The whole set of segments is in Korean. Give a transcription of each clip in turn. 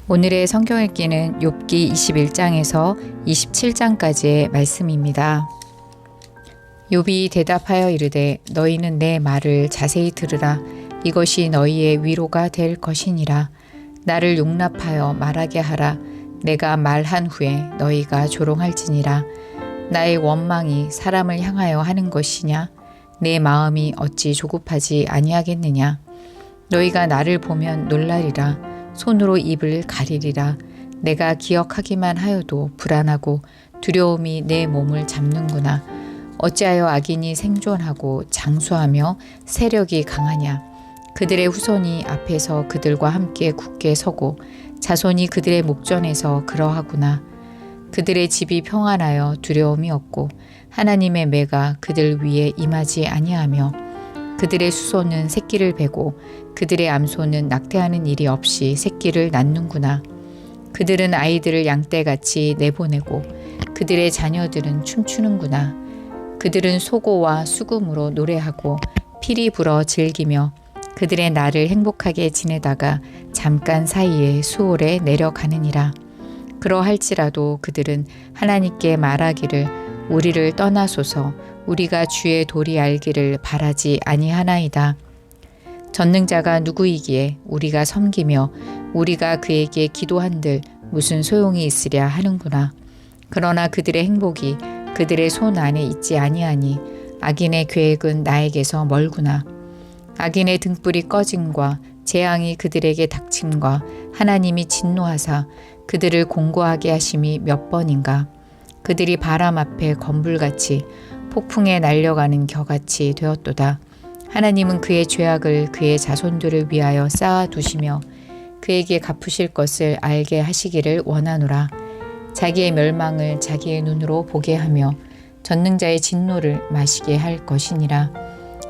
오늘의 성경 읽기는 욥기 21장에서 27장까지의 말씀입니다. 욥이 대답하여 이르되 너희는 내 말을 자세히 들으라. 이것이 너희의 위로가 될 것이니라. 나를 용납하여 말하게 하라. 내가 말한 후에 너희가 조롱할지니라. 나의 원망이 사람을 향하여 하는 것이냐? 내 마음이 어찌 조급하지 아니하겠느냐? 너희가 나를 보면 놀라리라. 손으로 입을 가리리라. 내가 기억하기만 하여도 불안하고 두려움이 내 몸을 잡는구나. 어찌하여 악인이 생존하고 장수하며 세력이 강하냐? 그들의 후손이 앞에서 그들과 함께 굳게 서고 자손이 그들의 목전에서 그러하구나. 그들의 집이 평안하여 두려움이 없고 하나님의 매가 그들 위에 임하지 아니하며 그들의 수소는 새끼를 베고 그들의 암소는 낙태하는 일이 없이 새끼를 낳는구나. 그들은 아이들을 양떼같이 내보내고 그들의 자녀들은 춤추는구나. 그들은 소고와 수금으로 노래하고 피리 불어 즐기며 그들의 날을 행복하게 지내다가 잠깐 사이에 수월에 내려가느니라. 그러할지라도 그들은 하나님께 말하기를 우리를 떠나소서 우리가 주의 도리 알기를 바라지 아니하나이다. 전능자가 누구이기에 우리가 섬기며 우리가 그에게 기도한들 무슨 소용이 있으랴 하는구나. 그러나 그들의 행복이 그들의 손 안에 있지 아니하니 악인의 계획은 나에게서 멀구나. 악인의 등불이 꺼짐과 재앙이 그들에게 닥침과 하나님이 진노하사 그들을 공고하게 하심이 몇 번인가. 그들이 바람 앞에 건불같이 폭풍에 날려가는 겨같이 되었도다. 하나님은 그의 죄악을 그의 자손들을 위하여 쌓아두시며 그에게 갚으실 것을 알게 하시기를 원하노라. 자기의 멸망을 자기의 눈으로 보게 하며 전능자의 진노를 마시게 할 것이니라.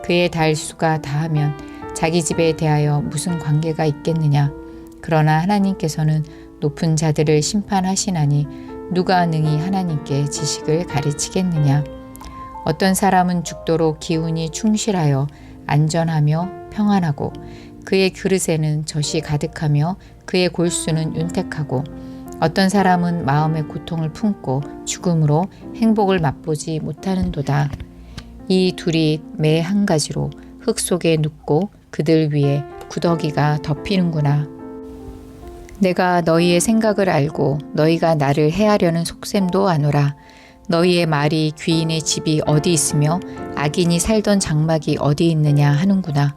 그의 달수가 다하면 자기 집에 대하여 무슨 관계가 있겠느냐. 그러나 하나님께서는 높은 자들을 심판하시나니 누가 능히 하나님께 지식을 가르치겠느냐. 어떤 사람은 죽도록 기운이 충실하여 안전하며 평안하고 그의 그릇에는 젖이 가득하며 그의 골수는 윤택하고 어떤 사람은 마음의 고통을 품고 죽음으로 행복을 맛보지 못하는도다. 이 둘이 매 한 가지로 흙 속에 눕고 그들 위에 구더기가 덮이는구나. 내가 너희의 생각을 알고 너희가 나를 해하려는 속셈도 아노라. 너희의 말이 귀인의 집이 어디 있으며 악인이 살던 장막이 어디 있느냐 하는구나.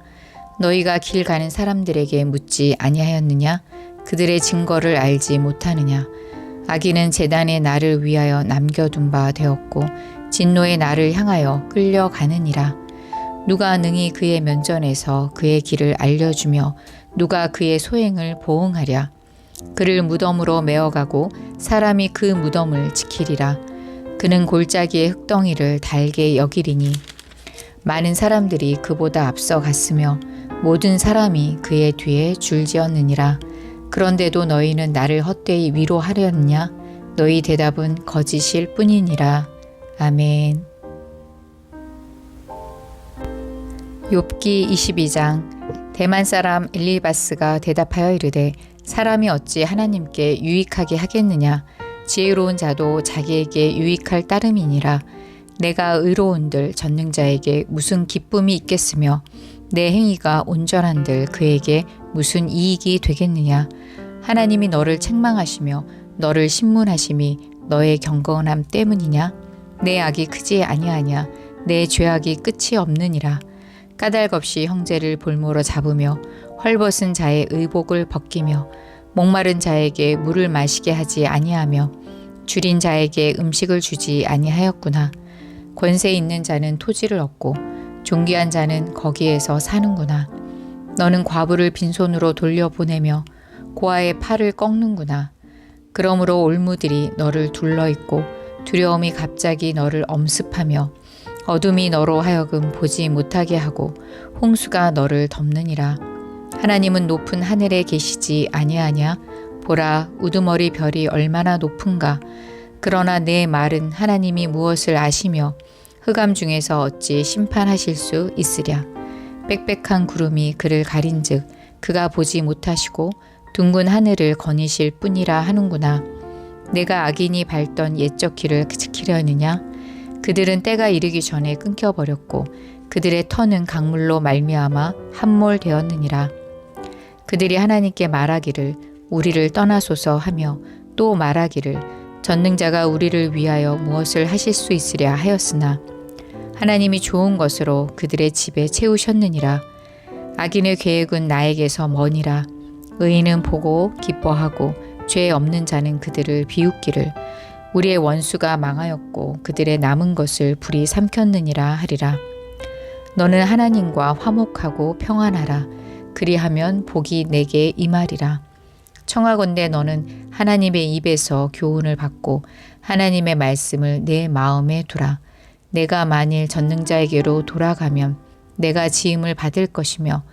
너희가 길 가는 사람들에게 묻지 아니하였느냐? 그들의 증거를 알지 못하느냐? 악인은 제단에 나를 위하여 남겨둔 바 되었고 진노의 나를 향하여 끌려가느니라. 누가 능히 그의 면전에서 그의 길을 알려주며 누가 그의 소행을 보응하랴? 그를 무덤으로 메어가고 사람이 그 무덤을 지키리라. 그는 골짜기의 흙덩이를 달게 여기리니 많은 사람들이 그보다 앞서 갔으며 모든 사람이 그의 뒤에 줄지었느니라. 그런데도 너희는 나를 헛되이 위로하려느냐? 너희 대답은 거짓일 뿐이니라. 아멘. 욥기 22장. 대만 사람 엘리바스가 대답하여 이르되 사람이 어찌 하나님께 유익하게 하겠느냐? 지혜로운 자도 자기에게 유익할 따름이니라. 내가 의로운들 전능자에게 무슨 기쁨이 있겠으며 내 행위가 온전한들 그에게 무슨 이익이 되겠느냐? 하나님이 너를 책망하시며 너를 신문하심이 너의 경건함 때문이냐? 내 악이 크지 아니하냐? 내 죄악이 끝이 없느니라. 까닭 없이 형제를 볼모로 잡으며 헐벗은 자의 의복을 벗기며 목마른 자에게 물을 마시게 하지 아니하며 줄인 자에게 음식을 주지 아니하였구나. 권세 있는 자는 토지를 얻고 존귀한 자는 거기에서 사는구나. 너는 과부를 빈손으로 돌려보내며 고아의 팔을 꺾는구나. 그러므로 올무들이 너를 둘러있고 두려움이 갑자기 너를 엄습하며 어둠이 너로 하여금 보지 못하게 하고 홍수가 너를 덮느니라. 하나님은 높은 하늘에 계시지 아니하냐? 보라, 우두머리 별이 얼마나 높은가? 그러나 내 말은 하나님이 무엇을 아시며 흑암 중에서 어찌 심판하실 수 있으랴. 빽빽한 구름이 그를 가린즉 그가 보지 못하시고 둥근 하늘을 거니실 뿐이라 하는구나. 내가 악인이 밟던 옛적 길을 지키려느냐? 그들은 때가 이르기 전에 끊겨버렸고 그들의 터는 강물로 말미암아 함몰되었느니라. 그들이 하나님께 말하기를 우리를 떠나소서 하며 또 말하기를 전능자가 우리를 위하여 무엇을 하실 수 있으랴 하였으나 하나님이 좋은 것으로 그들의 집에 채우셨느니라. 악인의 계획은 나에게서 머니라. 의인은 보고 기뻐하고 죄 없는 자는 그들을 비웃기를 우리의 원수가 망하였고 그들의 남은 것을 불이 삼켰느니라 하리라. 너는 하나님과 화목하고 평안하라. 그리하면 복이 내게 임하리라. 청하건대 너는 하나님의 입에서 교훈을 받고 하나님의 말씀을 내 마음에 두라. 내가 만일 전능자에게로 돌아가면 내가 지음을 받을 것이며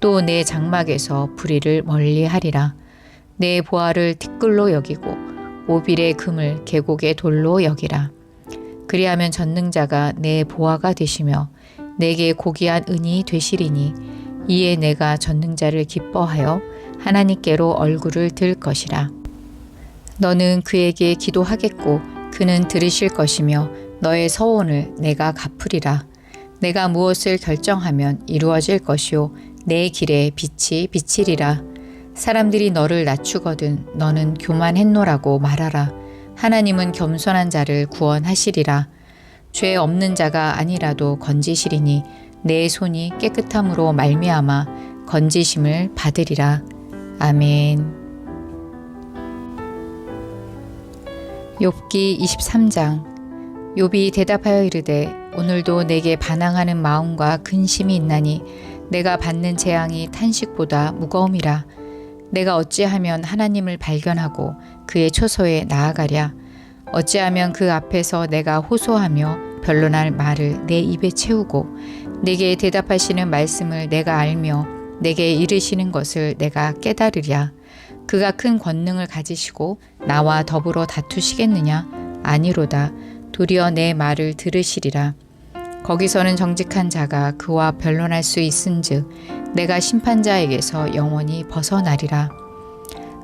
또 내 장막에서 불의를 멀리하리라. 내 보화를 티끌로 여기고 오빌의 금을 계곡의 돌로 여기라. 그리하면 전능자가 내 보화가 되시며 내게 고귀한 은이 되시리니 이에 내가 전능자를 기뻐하여 하나님께로 얼굴을 들 것이라. 너는 그에게 기도하겠고 그는 들으실 것이며 너의 서원을 내가 갚으리라. 내가 무엇을 결정하면 이루어질 것이요 내 길에 빛이 비치리라. 사람들이 너를 낮추거든 너는 교만했노라고 말하라. 하나님은 겸손한 자를 구원하시리라. 죄 없는 자가 아니라도 건지시리니 내 손이 깨끗함으로 말미암아 건지심을 받으리라. 아멘. 욥기 23장. 욥이 대답하여 이르되 오늘도 내게 반항하는 마음과 근심이 있나니 내가 받는 재앙이 탄식보다 무거움이라. 내가 어찌하면 하나님을 발견하고 그의 초소에 나아가랴. 어찌하면 그 앞에서 내가 호소하며 변론할 말을 내 입에 채우고 내게 대답하시는 말씀을 내가 알며 내게 이르시는 것을 내가 깨달으랴. 그가 큰 권능을 가지시고 나와 더불어 다투시겠느냐? 아니로다. 도리어 내 말을 들으시리라. 거기서는 정직한 자가 그와 변론할 수 있은즉 내가 심판자에게서 영원히 벗어나리라.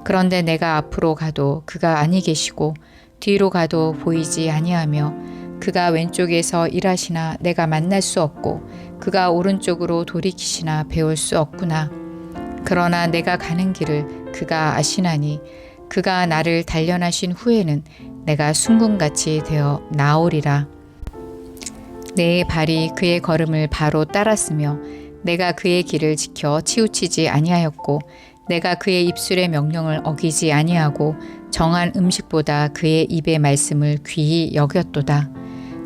그런데 내가 앞으로 가도 그가 아니 계시고 뒤로 가도 보이지 아니하며 그가 왼쪽에서 일하시나 내가 만날 수 없고 그가 오른쪽으로 돌이키시나 배울 수 없구나. 그러나 내가 가는 길을 그가 아시나니 그가 나를 단련하신 후에는 내가 순금같이 되어 나오리라. 내 발이 그의 걸음을 바로 따랐으며 내가 그의 길을 지켜 치우치지 아니하였고 내가 그의 입술의 명령을 어기지 아니하고 정한 음식보다 그의 입의 말씀을 귀히 여겼도다.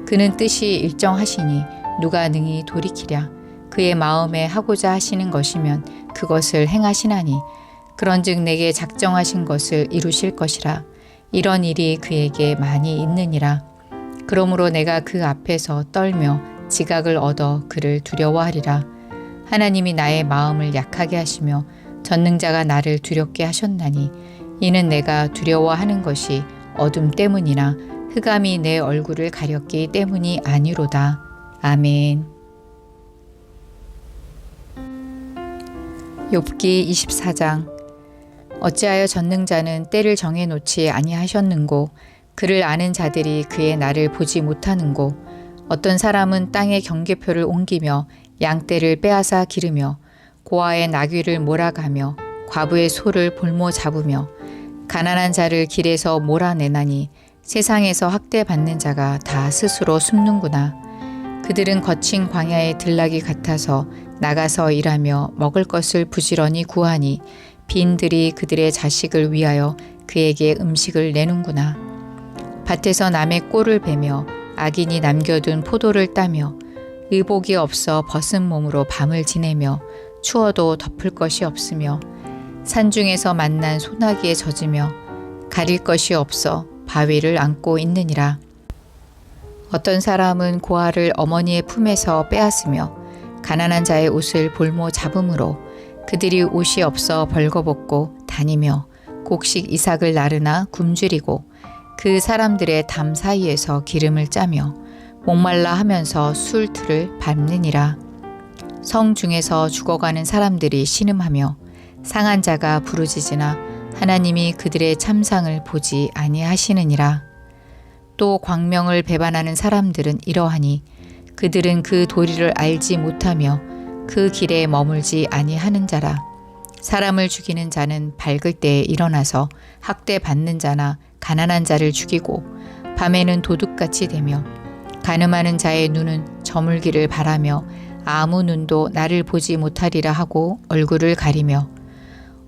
그는 뜻이 일정하시니 누가 능히 돌이키랴. 그의 마음에 하고자 하시는 것이면 그것을 행하시나니 그런즉 내게 작정하신 것을 이루실 것이라. 이런 일이 그에게 많이 있느니라. 그러므로 내가 그 앞에서 떨며 지각을 얻어 그를 두려워하리라. 하나님이 나의 마음을 약하게 하시며 전능자가 나를 두렵게 하셨나니 이는 내가 두려워하는 것이 어둠 때문이나 흑암이 내 얼굴을 가렸기 때문이 아니로다. 아멘. 욥기 24장. 어찌하여 전능자는 때를 정해놓지 아니하셨는고 그를 아는 자들이 그의 날을 보지 못하는고 어떤 사람은 땅의 경계표를 옮기며 양떼를 빼앗아 기르며 고아의 나귀를 몰아가며 과부의 소를 볼모 잡으며 가난한 자를 길에서 몰아내나니 세상에서 학대받는 자가 다 스스로 숨는구나. 그들은 거친 광야의 들나귀 같아서 나가서 일하며 먹을 것을 부지런히 구하니 빈들이 그들의 자식을 위하여 그에게 음식을 내는구나. 밭에서 남의 꼴을 베며 악인이 남겨둔 포도를 따며 의복이 없어 벗은 몸으로 밤을 지내며 추워도 덮을 것이 없으며 산중에서 만난 소나기에 젖으며 가릴 것이 없어 바위를 안고 있느니라. 어떤 사람은 고아를 어머니의 품에서 빼앗으며 가난한 자의 옷을 볼모 잡음으로 그들이 옷이 없어 벌거벗고 다니며 곡식 이삭을 나르나 굶주리고 그 사람들의 담 사이에서 기름을 짜며 목말라 하면서 술틀을 밟느니라. 성 중에서 죽어가는 사람들이 신음하며 상한 자가 부르짖으나 하나님이 그들의 참상을 보지 아니하시느니라. 또 광명을 배반하는 사람들은 이러하니 그들은 그 도리를 알지 못하며 그 길에 머물지 아니하는 자라. 사람을 죽이는 자는 밝을 때에 일어나서 학대받는 자나 가난한 자를 죽이고 밤에는 도둑같이 되며 간음하는 자의 눈은 저물기를 바라며 아무 눈도 나를 보지 못하리라 하고 얼굴을 가리며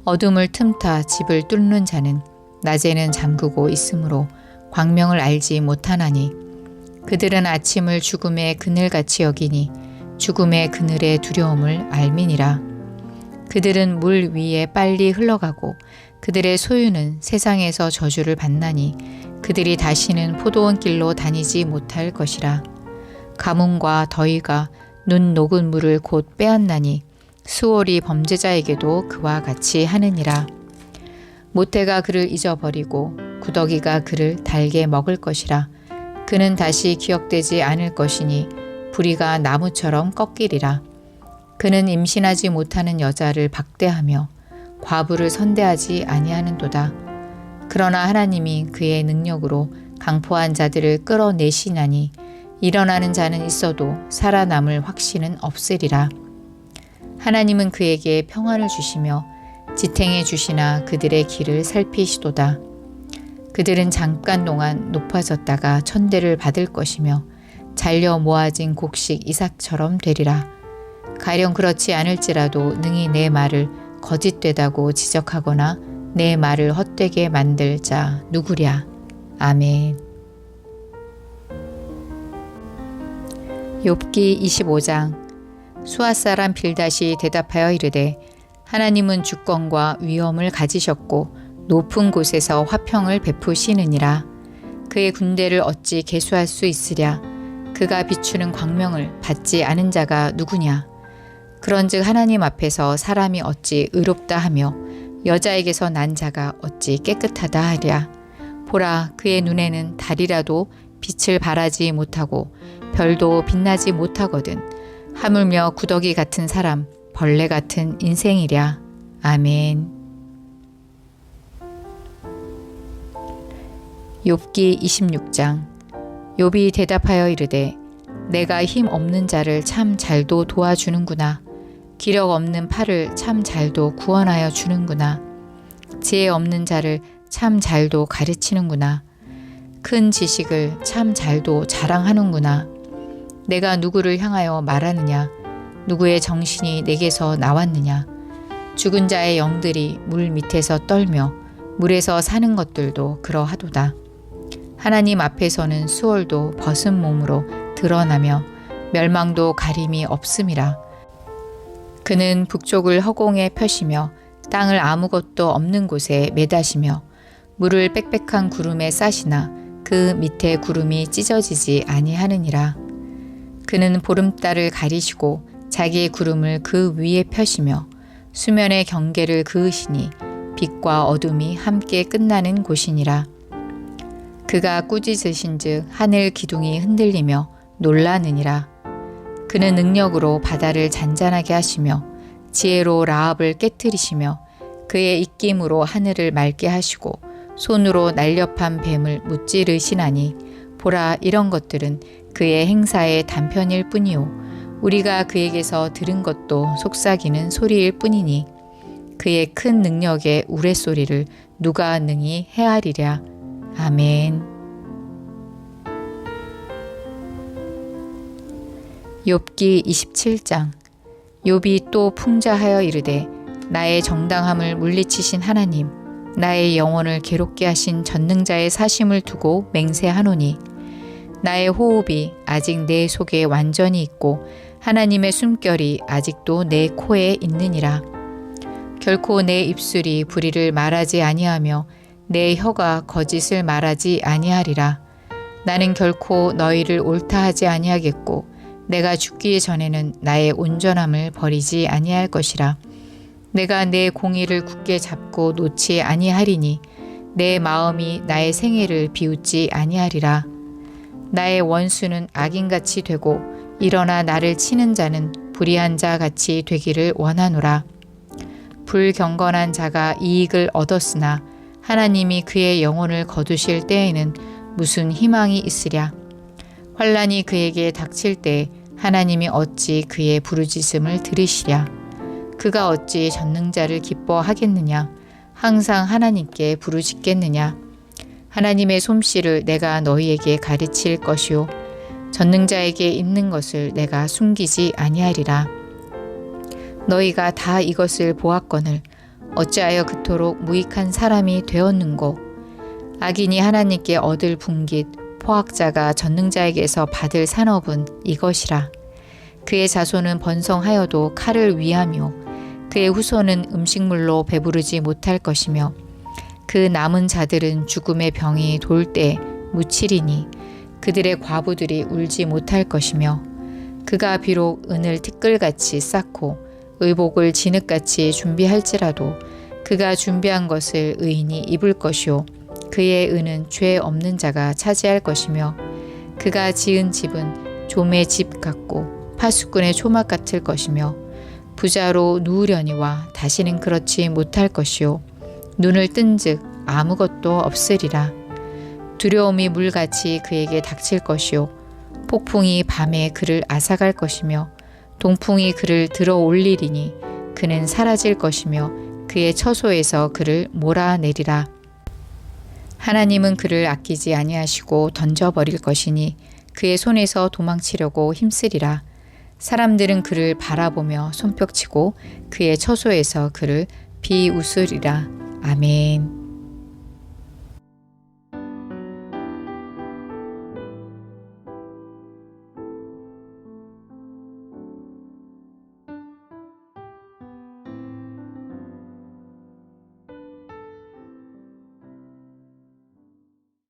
어둠을 틈타 집을 뚫는 자는 낮에는 잠그고 있으므로 광명을 알지 못하나니 그들은 아침을 죽음의 그늘같이 여기니 죽음의 그늘의 두려움을 알미니라. 그들은 물 위에 빨리 흘러가고 그들의 소유는 세상에서 저주를 받나니 그들이 다시는 포도원 길로 다니지 못할 것이라. 가뭄과 더위가 눈 녹은 물을 곧 빼앗나니 수월이 범죄자에게도 그와 같이 하느니라. 모태가 그를 잊어버리고 구더기가 그를 달게 먹을 것이라. 그는 다시 기억되지 않을 것이니 부리가 나무처럼 꺾이리라. 그는 임신하지 못하는 여자를 박대하며 과부를 선대하지 아니하는도다. 그러나 하나님이 그의 능력으로 강포한 자들을 끌어내시나니 일어나는 자는 있어도 살아남을 확신은 없으리라. 하나님은 그에게 평안을 주시며 지탱해 주시나 그들의 길을 살피시도다. 그들은 잠깐 동안 높아졌다가 천대를 받을 것이며 잘려 모아진 곡식 이삭처럼 되리라. 가령 그렇지 않을지라도 능히 내 말을 거짓되다고 지적하거나 내 말을 헛되게 만들 자 누구랴. 아멘. 욥기 25장. 수아 사람 빌닷이 대답하여 이르되 하나님은 주권과 위엄을 가지셨고 높은 곳에서 화평을 베푸시느니라. 그의 군대를 어찌 계수할 수 있으랴. 그가 비추는 광명을 받지 않은 자가 누구냐. 그런즉 하나님 앞에서 사람이 어찌 의롭다 하며 여자에게서 난 자가 어찌 깨끗하다 하랴. 보라, 그의 눈에는 달이라도 빛을 발하지 못하고 별도 빛나지 못하거든. 하물며 구더기 같은 사람, 벌레 같은 인생이랴. 아멘. 욥기 26장. 욥이 대답하여 이르되 내가 힘 없는 자를 참 잘도 도와주는구나. 기력 없는 팔을 참 잘도 구원하여 주는구나. 지혜 없는 자를 참 잘도 가르치는구나. 큰 지식을 참 잘도 자랑하는구나. 내가 누구를 향하여 말하느냐. 누구의 정신이 내게서 나왔느냐. 죽은 자의 영들이 물 밑에서 떨며 물에서 사는 것들도 그러하도다. 하나님 앞에서는 수월도 벗은 몸으로 드러나며 멸망도 가림이 없음이라. 그는 북쪽을 허공에 펴시며 땅을 아무것도 없는 곳에 매다시며 물을 빽빽한 구름에 싸시나 그 밑에 구름이 찢어지지 아니하느니라. 그는 보름달을 가리시고 자기의 구름을 그 위에 펴시며 수면의 경계를 그으시니 빛과 어둠이 함께 끝나는 곳이니라. 그가 꾸짖으신 즉 하늘 기둥이 흔들리며 놀라느니라. 그는 능력으로 바다를 잔잔하게 하시며 지혜로 라합을 깨뜨리시며 그의 입김으로 하늘을 맑게 하시고 손으로 날렵한 뱀을 무찌르시나니 보라, 이런 것들은 그의 행사의 단편일 뿐이요 우리가 그에게서 들은 것도 속삭이는 소리일 뿐이니 그의 큰 능력의 우레소리를 누가 능히 헤아리랴. 아멘. 욥기 27장. 욥이 또 풍자하여 이르되 나의 정당함을 물리치신 하나님, 나의 영혼을 괴롭게 하신 전능자의 사심을 두고 맹세하노니 나의 호흡이 아직 내 속에 완전히 있고 하나님의 숨결이 아직도 내 코에 있느니라. 결코 내 입술이 불의를 말하지 아니하며 내 혀가 거짓을 말하지 아니하리라. 나는 결코 너희를 옳다 하지 아니하겠고 내가 죽기 전에는 나의 온전함을 버리지 아니할 것이라. 내가 내 공의를 굳게 잡고 놓지 아니하리니 내 마음이 나의 생애를 비웃지 아니하리라. 나의 원수는 악인같이 되고 일어나 나를 치는 자는 불의한 자 같이 되기를 원하노라. 불경건한 자가 이익을 얻었으나 하나님이 그의 영혼을 거두실 때에는 무슨 희망이 있으랴. 환난이 그에게 닥칠 때 하나님이 어찌 그의 부르짖음을 들으시랴. 그가 어찌 전능자를 기뻐하겠느냐. 항상 하나님께 부르짖겠느냐. 하나님의 솜씨를 내가 너희에게 가르칠 것이요 전능자에게 있는 것을 내가 숨기지 아니하리라. 너희가 다 이것을 보았거늘 어찌하여 그토록 무익한 사람이 되었는고. 악인이 하나님께 얻을 분깃 포학자가 전능자에게서 받을 산업은 이것이라. 그의 자손은 번성하여도 칼을 위하며 그의 후손은 음식물로 배부르지 못할 것이며 그 남은 자들은 죽음의 병이 돌 때 묻히리니 그들의 과부들이 울지 못할 것이며 그가 비록 은을 티끌같이 쌓고 의복을 진흙같이 준비할지라도 그가 준비한 것을 의인이 입을 것이요 그의 은은 죄 없는 자가 차지할 것이며 그가 지은 집은 좀의 집 같고 파수꾼의 초막 같을 것이며 부자로 누우려니와 다시는 그렇지 못할 것이요 눈을 뜬즉 아무것도 없으리라. 두려움이 물같이 그에게 닥칠 것이요 폭풍이 밤에 그를 앗아갈 것이며 동풍이 그를 들어 올리리니 그는 사라질 것이며 그의 처소에서 그를 몰아내리라. 하나님은 그를 아끼지 아니하시고 던져버릴 것이니 그의 손에서 도망치려고 힘쓰리라. 사람들은 그를 바라보며 손뼉치고 그의 처소에서 그를 비웃으리라. 아멘.